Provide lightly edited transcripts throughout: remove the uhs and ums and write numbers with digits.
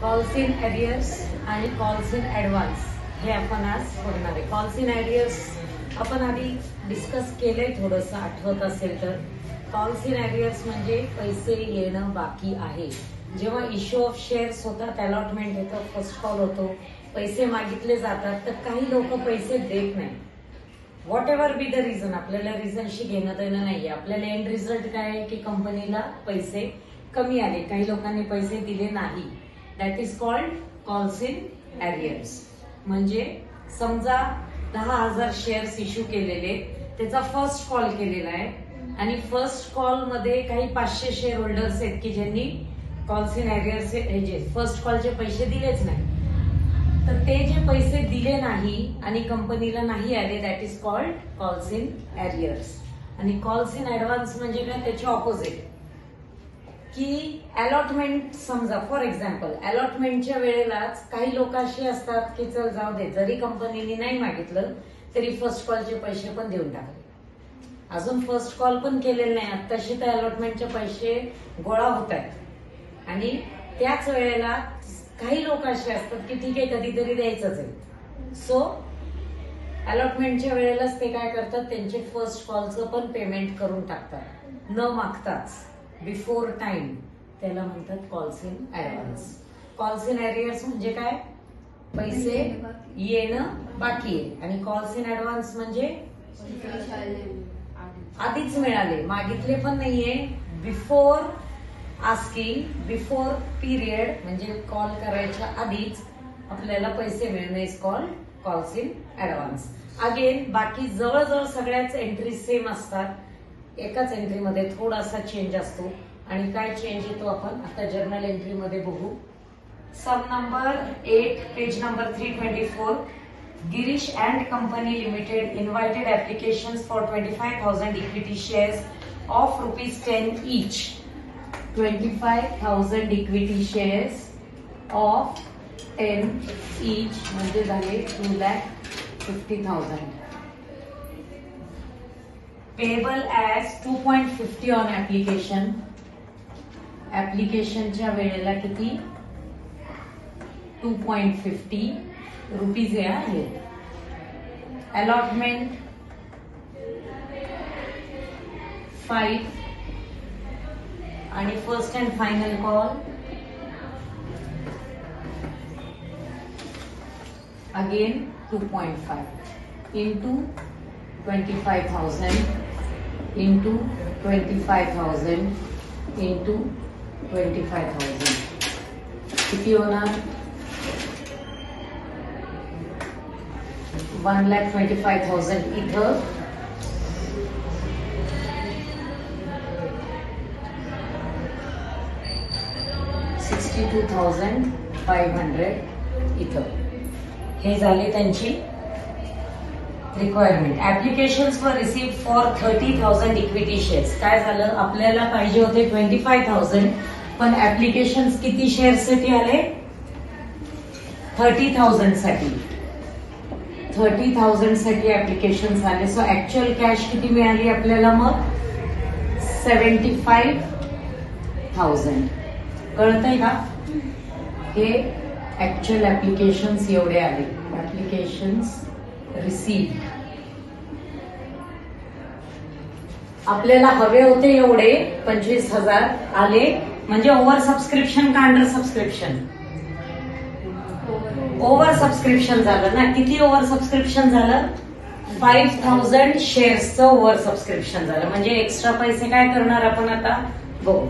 Calls in arrears आणि calls in advance हे आपण आज बघणार आहे. कॉल्स इन एरियर्स आपण आधी डिस्कस केलंय थोडंसं, आठवत असेल तर. कॉल्स इन एरियर्स म्हणजे पैसे येणं बाकी आहे. जेव्हा इश्यू ऑफ शेअर्स होतात, अलॉटमेंट होतं, फर्स्ट कॉल होतो, पैसे मागितले जातात, तर काही लोक पैसे देत नाही. What ever be the reason, आपल्याला रिझनशी घेणं देणं नाहीये. आपल्याला एंड रिझल्ट काय आहे की कंपनीला पैसे कमी आले, काही लोकांनी पैसे दिले नाही. That is called calls in arrears. म्हणजे समजा 10,000 शेअर्स इश्यू केलेले, त्याचा फर्स्ट कॉल केलेला आहे आणि फर्स्ट कॉल मध्ये काही 500 शेअर होल्डर्स आहेत की ज्यांनी कॉल्स इन एरियर्स हे फर्स्ट कॉलचे पैसे दिलेच नाही. तर ते जे पैसे दिले नाही आणि कंपनीला नाही आले, that is called calls in arrears. आणि कॉल्स इन ऍडव्हान्स म्हणजे काय, त्याचे ऑपोजिट. की अलॉटमेंट, समजा फॉर एक्झाम्पल अलॉटमेंटच्या वेळेलाच काही लोक अशी असतात की चल जाऊ दे, जरी कंपनीने नाही मागितलं तरी फर्स्ट कॉलचे पैसे पण देऊन टाकले. अजून फर्स्ट कॉल पण केलेले नाही, आत्ताशी तर अलॉटमेंटचे पैसे गोळा होत आहेत. आणि त्याच वेळेला काही लोक असे असतात की ठीक आहे कधीतरी द्यायचंच आहे, सो अलॉटमेंटच्या वेळेलाच ते काय करतात, त्यांचे फर्स्ट कॉलचं पण पेमेंट करून टाकतात न मागताच, बिफोर टाइम. त्याला म्हणतात calls in advance. Calls in arrears म्हणजे काय, पैसे येणं बाकी आहे. आणि कॉल्स इन ऍडव्हान्स म्हणजे आधीच मिळाले, मागितले पण नाहीये, बिफोर आस्किंग, बिफोर पीरियड, म्हणजे कॉल करायच्या आधीच आपल्याला पैसे मिळणे is called calls in advance. Again बाकी जवळजवळ सगळ्याच एंट्री सेम असतात, एकाच एंट्रीमध्ये थोडासा चेंज असतो. आणि काय चेंज येतो आपण आता जर्नल एंट्रीमध्ये बघू. Sub number 8, page number 324. Girish and company limited invited applications for 25,000 equity shares of ₹10 each. 25,000 equity shares of 10 each म्हणजे झाले 2,50,000. Payable as 2.50 on application. ऍप्लिकेशनच्या वेळेला किती, 2.50 रुपीज आहे. अलॉटमेंट 5 आणि first and final call again 2.5 into 25,000 into 25,000 into 25,000 किती होणार, 1,25,000 इथं, 62,500 इथं. हे झाले त्यांची रिक्वायरमेंट. ऍप्लिकेशन्स वर रिसीव्ड फॉर 30,000 इक्विटी शेअर्स. काय झालं, आपल्याला पाहिजे होते 25,000, पण ऍप्लिकेशन्स किती शेअर्ससाठी आले, 30,000 साठी. 30,000 साठी ऍप्लिकेशन्स आले. सो ऍक्च्युअल कॅश किती मिळाली आपल्याला, मग 75,000. कळतंय का, हे ऍक्च्युअल ऍप्लिकेशन्स एवढे आले. ऍप्लिकेशन्स रिसीव्ड आपल्याला हवे होते एवढे 25,000 आले. म्हणजे ओव्हर सबस्क्रिप्शन का अंडर सबस्क्रिप्शन, ओव्हर सबस्क्रिप्शन झालं ना. किती ओव्हर सबस्क्रिप्शन झालं, 5,000 शेअर्सचं ओव्हर सबस्क्रिप्शन झालं. म्हणजे एक्स्ट्रा पैसे काय करणार आपण आता बघू.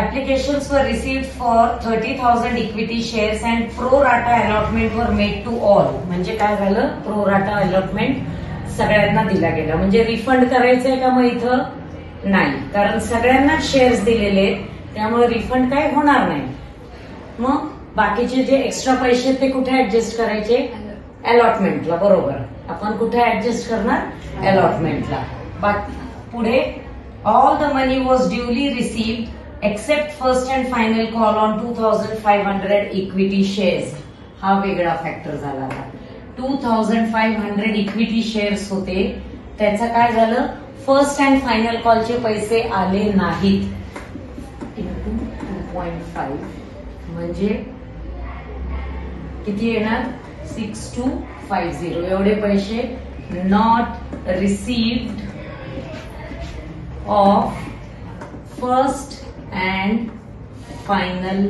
Applications were received for 30,000 equity shares and pro rata allotment were made to all. म्हणजे काय झालं, pro rata allotment सगळ्यांना दिला गेला. म्हणजे रिफंड करायचंय का मग इथं, नाही, कारण सगळ्यांना शेअर्स दिलेले, त्यामुळे रिफंड काय होणार नाही. मग बाकीचे जे एक्स्ट्रा पैसे ते कुठे ऍडजस्ट करायचे, अलॉटमेंटला. बरोबर, आपण कुठे ऍडजस्ट करणार, अलॉटमेंटला. पुढे all the money was duly received accept first and final call on 2,500 equity shares. हा वेगळा फॅक्टर झाला. 2,500 इक्विटी शेअर्स होते, त्याचं काय झालं, फर्स्ट अँड फायनल कॉलचे पैसे आले नाहीत. 2.5 म्हणजे किती येणार 6250 एवढे पैसे not received of first and final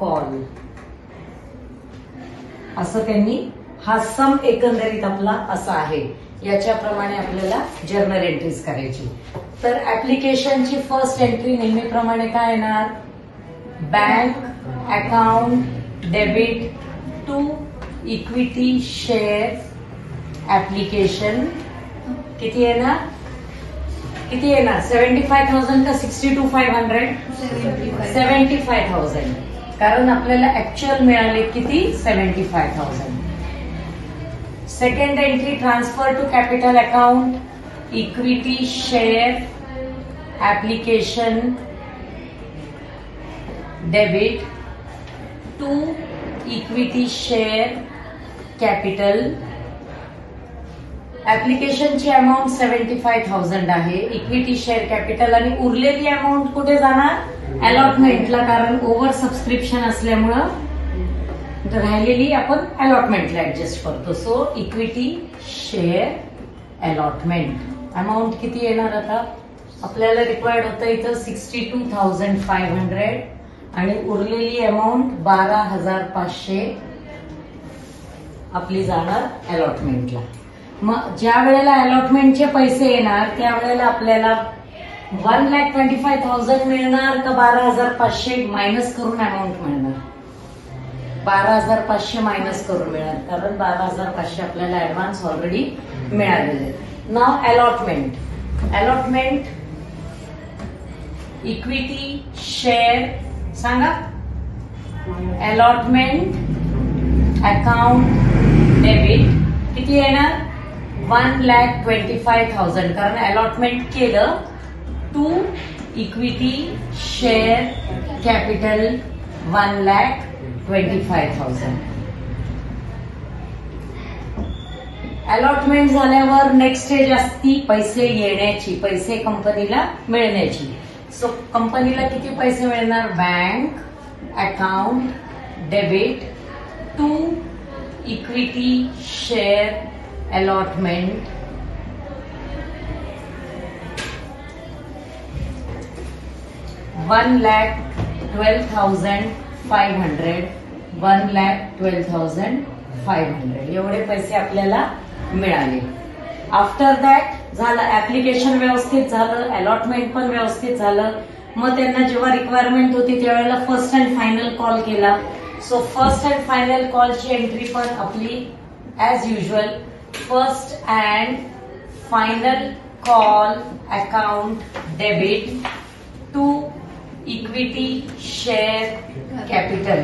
call असं त्यांनी हा सम एकंदरीत आपला असा आहे. याच्याप्रमाणे आपल्याला जर्नल एंट्रीज करायची. तर ऍप्लिकेशनची फर्स्ट एंट्री नेहमीप्रमाणे काय येणार bank account debit to equity share application किती येणार 75,000 का 62,500 75,000 कारण आपल्याला ऍक्च्युअल मिळाले किती 75,000. Second entry transfer to capital account equity share application debit to equity share capital ऍप्लिकेशनची अमाऊंट 75,000 आहे. इक्विटी शेअर कॅपिटल आणि उरलेली अमाऊंट कुठे जाणार अलॉटमेंटला कारण ओव्हर सबस्क्रिप्शन असल्यामुळं राहिलेली आपण अलॉटमेंटला ऍडजस्ट करतो. So equity share allotment amount किती येणार आता आपल्याला रिक्वायर्ड होतं इथं 62,500 आणि उरलेली अमाऊंट 12,500 आपली जाणार अलॉटमेंटला. मग ज्या वेळेला अलॉटमेंटचे पैसे येणार त्यावेळेला आपल्याला 1,25,000 मिळणार का 12,500 मायनस करून अमाऊंट मिळणार 12,500 मायनस करून मिळणार कारण 12,500 आपल्याला ऍडव्हान्स ऑलरेडी मिळालेले. नाव अलॉटमेंट इक्विटी शेअर सांगा अलॉटमेंट अकाउंट डेबिट किती येणार 1,25,000 कारण अलॉटमेंट केलं to equity share capital 1,25,000. Allotment झाल्यावर नेक्स्ट स्टेज असती पैसे येण्याची पैसे कंपनीला मिळण्याची. सो कंपनीला किती पैसे मिळणार bank account debit to equity share allotment $1,12,500 $1,12,500 एवढे पैसे आपल्याला मिळाले. आफ्टर दॅट झालं ऍप्लिकेशन व्यवस्थित झालं अलॉटमेंट पण व्यवस्थित झालं. मग त्यांना जेव्हा रिक्वायरमेंट होती त्यावेळेला फर्स्ट अँड फायनल कॉल केला. सो फर्स्ट अँड फायनल कॉलची एंट्री पण आपली as usual first and final call account debit to equity share capital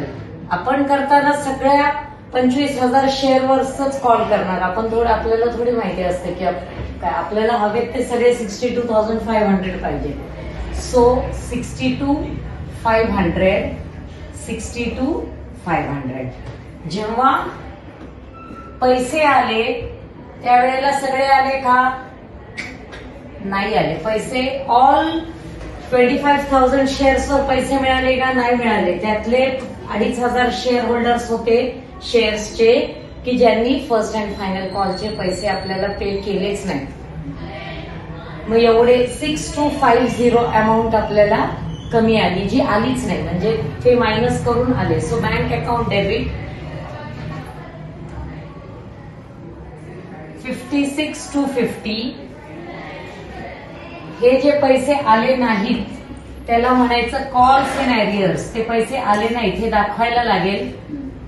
आपण करताना सगळ्या 25,000 शेअरवरच कॉल करणार. आपण आपल्याला थोडी माहिती असते की काय आपल्याला हवेत ते सगळे 62,500 पाहिजे. सो 62,500 जेव्हा पैसे आले त्यावेळेला सगळे आले का नाही आले पैसे ऑल 25,000 शेअर्सवर पैसे मिळाले का नाही मिळाले. त्यातले 2,500 शेअर होल्डर्स होते शेअर्सचे की ज्यांनी फर्स्ट अँड फायनल कॉलचे पैसे आपल्याला पे केलेच नाही. मग एवढे 6250 अमाऊंट आपल्याला कमी आली जी आलीच नाही म्हणजे ते मायनस करून आले. सो बँक अकाउंट डेबिट 56,250 हे जे पैसे आले नाहीत त्याला म्हणायचं कॉल्स इन अरियर्स. ते पैसे आले नाहीत हे दाखवायला लागेल.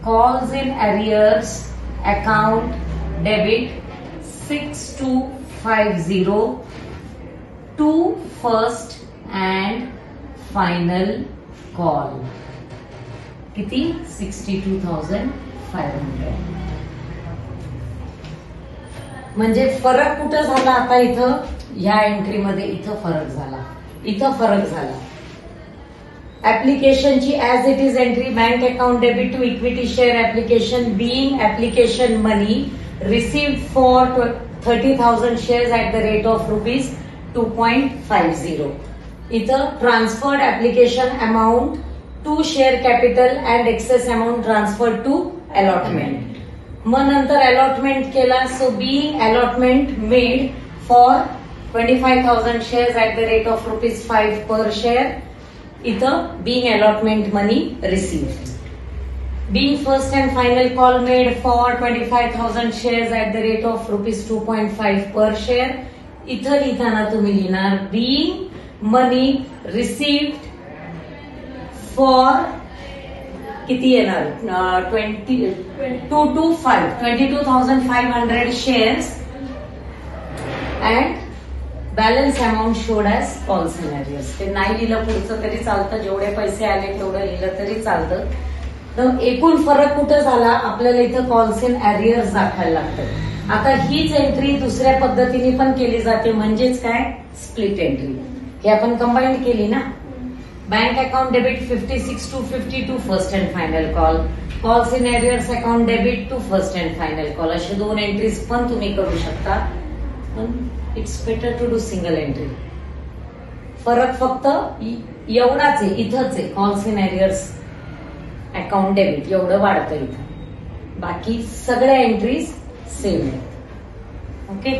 Calls in arrears account debit 6250 to first and final call किती 62,500 म्हणजे फरक कुठं झाला आता इथं ह्या एंट्रीमध्ये इथं फरक झाला. ऍप्लिकेशनची as it is entry bank account debit to equity share application being application money received for 30,000 shares at the rate of ₹2.50. इथं transferred application amount to share capital and excess amount transfer to allotment. मग नंतर allotment केला. So being allotment made for 25,000 shares at the rate of ₹5 per share. इथं being allotment money received. Being first and final call made for 25,000 shares at the rate of ₹2.5 per share. इथं लिहिताना तुम्ही लिहिणार being money received for किती येणार 22,500 shares and balance amount showed as call in arrears. ते नाही लिहिलं पुढचं तरी चालतं, जेवढे पैसे आले तेवढं लिहिलं तरी चालतं. तर एकूण फरक कुठं झाला, आपल्याला इथं कॉल्स इन अरियर्स दाखवायला लागतं. आता हीच एंट्री दुसऱ्या पद्धतीने पण केली जाते, म्हणजेच काय स्प्लिट एंट्री. हे आपण कंबाईंड केली ना. Bank account debit 56 to 52 first and final call. Calls in arrears account debit to first and final call. असे 2 एंट्रीज पण तुम्ही करू शकता. पण it's better to do single entry. फरक फक्त एवढाच आहे, इथंच आहे. Calls in arrears account debit एवढं वाढतं इथं. बाकी सगळ्या एंट्रीज सेम आहेत. ओके.